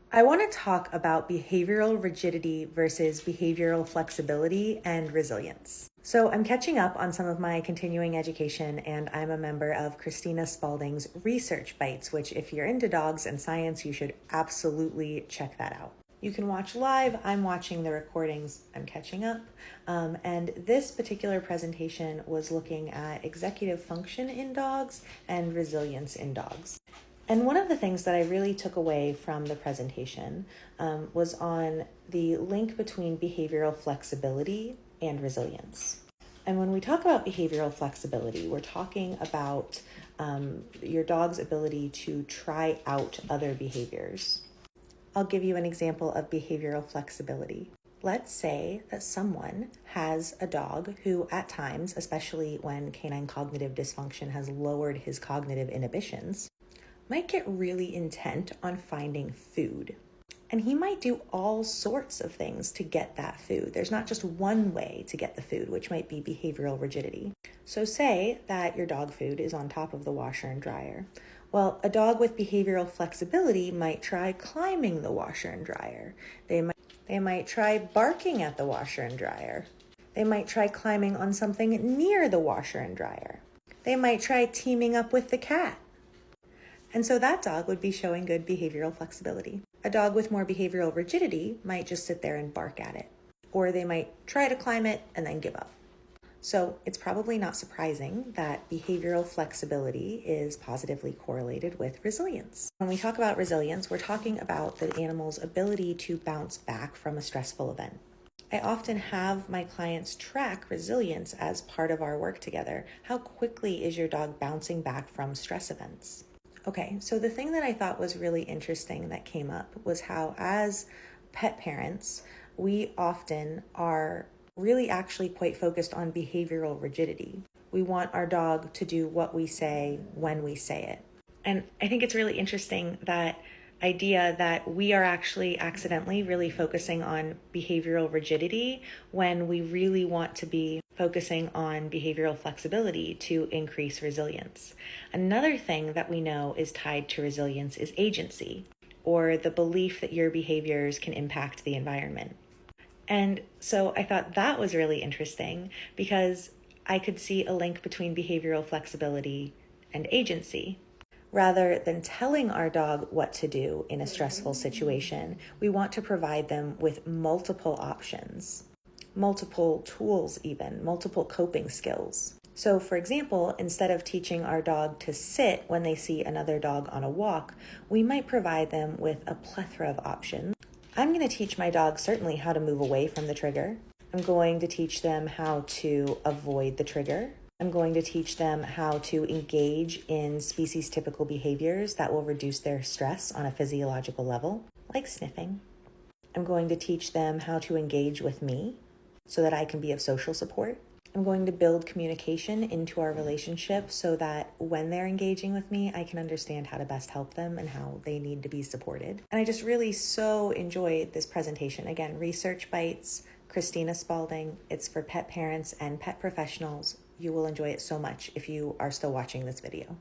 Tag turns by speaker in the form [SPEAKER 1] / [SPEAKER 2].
[SPEAKER 1] I want to talk about behavioral rigidity versus behavioral flexibility and resilience. So I'm catching up on some of my continuing education, and I'm a member of Christina Spalding's Research Bites, which if you're into dogs and science, you should absolutely check that out. You can watch live. I'm watching the recordings. I'm catching up. And this particular presentation was looking at executive function in dogs and resilience in dogs. And one of the things that I really took away from the presentation was on the link between behavioral flexibility and resilience. And when we talk about behavioral flexibility, we're talking about your dog's ability to try out other behaviors. I'll give you an example of behavioral flexibility. Let's say that someone has a dog who at times, especially when canine cognitive dysfunction has lowered his cognitive inhibitions, might get really intent on finding food. And he might do all sorts of things to get that food. There's not just one way to get the food, which might be behavioral rigidity. So say that your dog food is on top of the washer and dryer. Well, a dog with behavioral flexibility might try climbing the washer and dryer. They might try barking at the washer and dryer. They might try climbing on something near the washer and dryer. They might try teaming up with the cat. And so that dog would be showing good behavioral flexibility. A dog with more behavioral rigidity might just sit there and bark at it, or they might try to climb it and then give up. So it's probably not surprising that behavioral flexibility is positively correlated with resilience. When we talk about resilience, we're talking about the animal's ability to bounce back from a stressful event. I often have my clients track resilience as part of our work together. How quickly is your dog bouncing back from stress events? Okay, so the thing that I thought was really interesting that came up was how, as pet parents, we often are really actually quite focused on behavioral rigidity. We want our dog to do what we say when we say it. And I think it's really interesting that idea that we are actually accidentally really focusing on behavioral rigidity when we really want to be focusing on behavioral flexibility to increase resilience. Another thing that we know is tied to resilience is agency, or the belief that your behaviors can impact the environment. And so I thought that was really interesting because I could see a link between behavioral flexibility and agency. Rather than telling our dog what to do in a stressful situation, we want to provide them with multiple options, multiple tools even, multiple coping skills. So for example, instead of teaching our dog to sit when they see another dog on a walk, we might provide them with a plethora of options. I'm going to teach my dog certainly how to move away from the trigger. I'm going to teach them how to avoid the trigger. I'm going to teach them how to engage in species-typical behaviors that will reduce their stress on a physiological level, like sniffing. I'm going to teach them how to engage with me so that I can be of social support. I'm going to build communication into our relationship so that when they're engaging with me, I can understand how to best help them and how they need to be supported. And I just really so enjoyed this presentation. Again, Research Bites, Christina Spalding. It's for pet parents and pet professionals. You will enjoy it so much if you are still watching this video.